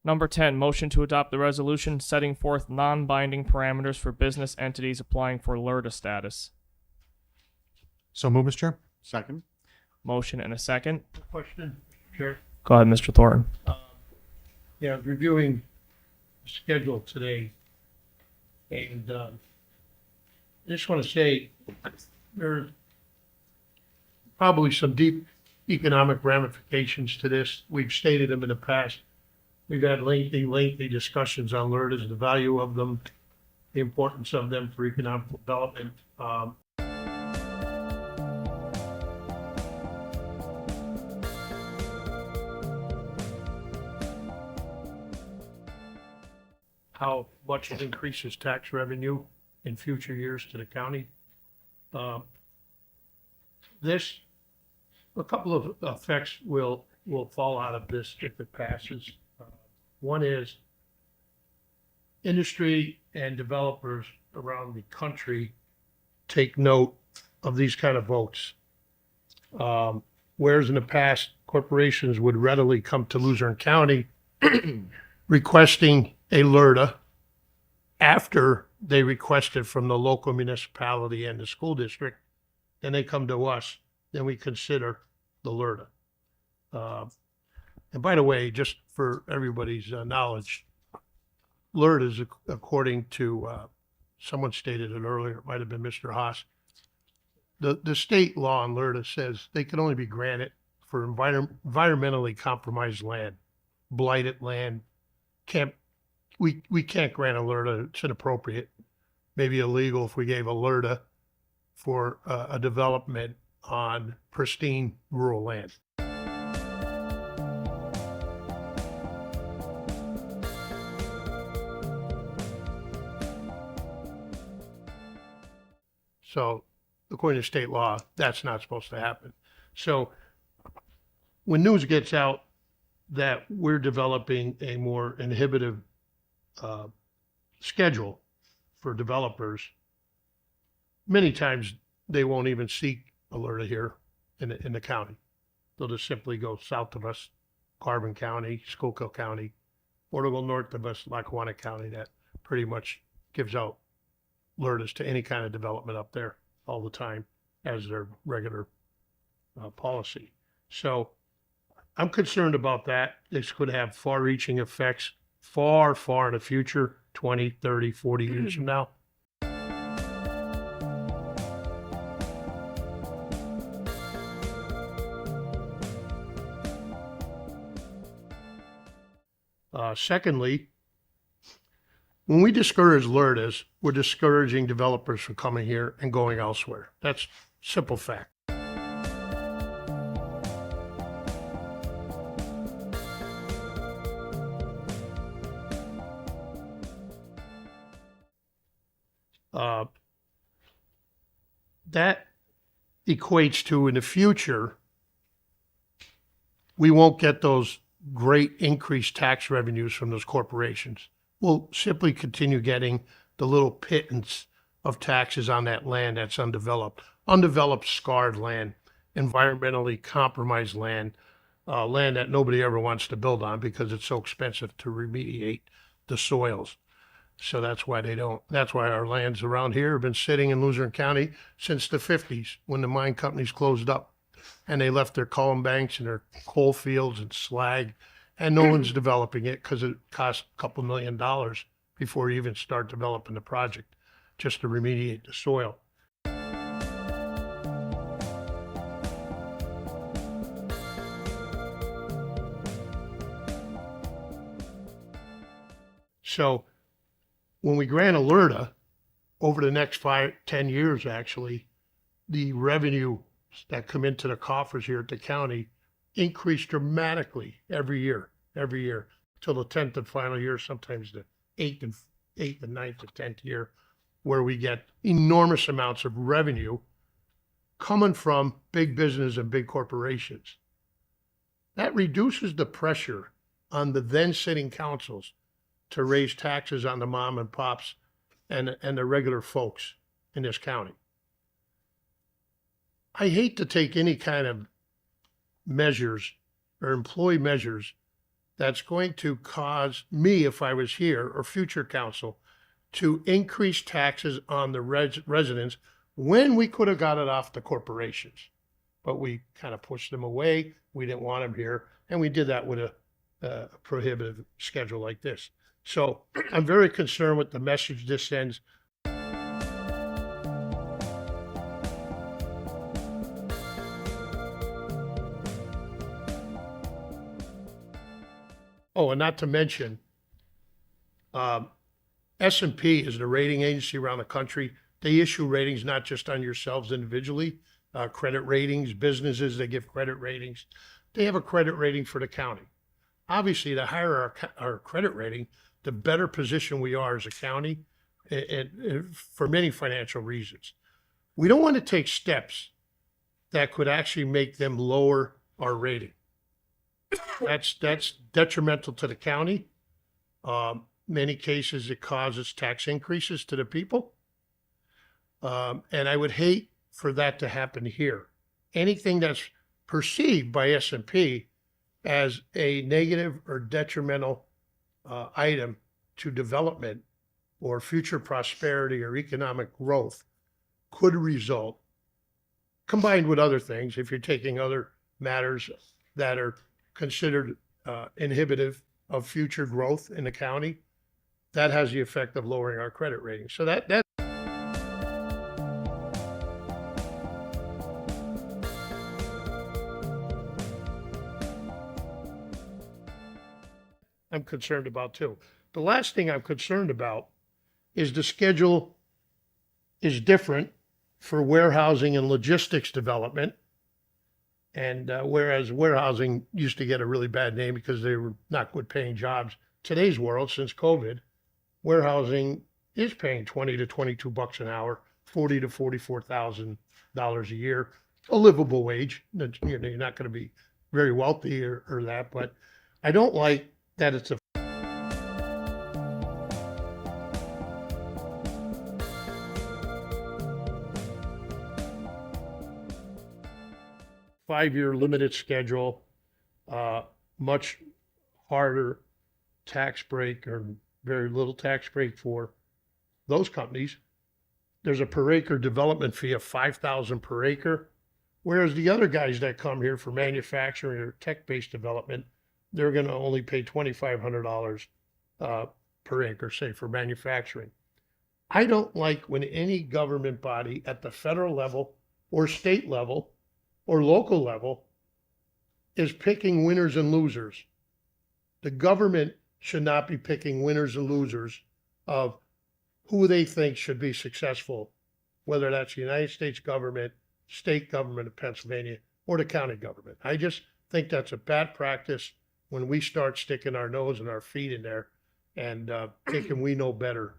Number 10, motion to adopt the resolution setting forth non-binding parameters for business entities applying for LRTA status. So move, Mr. Chair. Second. Motion and a second. Question, Chair. Go ahead, Mr. Thornton. Yeah, I was reviewing the schedule today, and I just want to say there's probably some deep economic ramifications to this. We've stated them in the past. We've had lengthy discussions on LRTAs, the value of them, the importance of them for economic development. How much it increases tax revenue in future years to the county. A couple of effects will fall out of this if it passes. One is industry and developers around the country take note of these kind of votes. Whereas in the past, corporations would readily come to Luzerne County requesting a LRTA after they requested from the local municipality and the school district, then they come to us, then we consider the LRTA. And by the way, just for everybody's knowledge, LRTAs, according to someone stated it earlier, it might have been Mr. Haas, the state law on LRTA says they can only be granted for environmentally compromised land, blighted land. We can't grant a LRTA. It's inappropriate, maybe illegal if we gave a LRTA for a development on pristine rural land. So according to state law, that's not supposed to happen. So when news gets out that we're developing a more inhibitive schedule for developers, many times they won't even seek a LRTA here in the county. They'll just simply go south of us, Carbon County, Schuylkill County, or they'll go north of us, Lackawanna County. That pretty much gives out LRTAs to any kind of development up there all the time as their regular policy. So I'm concerned about that. This could have far-reaching effects far, far in the future, 20, 30, 40 years from now. Secondly, when we discourage LRTAs, we're discouraging developers from coming here and going elsewhere. That's simple fact. That equates to, in the future, we won't get those great increased tax revenues from those corporations. We'll simply continue getting the little pittance of taxes on that land that's undeveloped, scarred land, environmentally compromised land, land that nobody ever wants to build on because it's so expensive to remediate the soils. So that's why our lands around here have been sitting in Luzerne County since the 50s when the mine companies closed up and they left their column banks and their coal fields and slag, and no one's developing it because it costs a couple $1 million before you even start developing the project just to remediate the soil. So when we grant a LRTA, over the next 5-10 years, actually, the revenue that come into the coffers here at the county increase dramatically every year, till the 10th and final year, sometimes the 8th and 9th and 10th year, where we get enormous amounts of revenue coming from big business and big corporations. That reduces the pressure on the then sitting councils to raise taxes on the mom and pops and the regular folks in this county. I hate to take any kind of measures or employ measures that's going to cause me, if I was here, or future council, to increase taxes on the residents when we could have got it off the corporations. But we kind of pushed them away. We didn't want them here. And we did that with a prohibitive schedule like this. So I'm very concerned with the message this sends. Oh, and not to mention, S&P is the rating agency around the country. They issue ratings not just on yourselves individually, credit ratings, businesses, they give credit ratings. They have a credit rating for the county. Obviously, the higher our credit rating, the better position we are as a county, and for many financial reasons. We don't want to take steps that could actually make them lower our rating. That's detrimental to the county. Many cases, it causes tax increases to the people. And I would hate for that to happen here. Anything that's perceived by S&P as a negative or detrimental item to development or future prosperity or economic growth could result, combined with other things, if you're taking other matters that are considered inhibitive of future growth in the county, that has the effect of lowering our credit rating. So that I'm concerned about too. The last thing I'm concerned about is the schedule is different for warehousing and logistics development. And whereas warehousing used to get a really bad name because they were not good paying jobs, today's world, since COVID, warehousing is paying $20 to $22 an hour, $40,000 to $44,000 a year, a livable wage. You're not going to be very wealthy or that, but I don't like that it's a five-year limited schedule, much harder tax break or very little tax break for those companies. There's a per acre development fee of $5,000 per acre, whereas the other guys that come here for manufacturing or tech-based development, they're going to only pay $2,500 per acre, say, for manufacturing. I don't like when any government body at the federal level or state level or local level is picking winners and losers. The government should not be picking winners and losers of who they think should be successful, whether that's the United States government, state government of Pennsylvania, or the county government. I just think that's a bad practice when we start sticking our nose and our feet in there and thinking we know better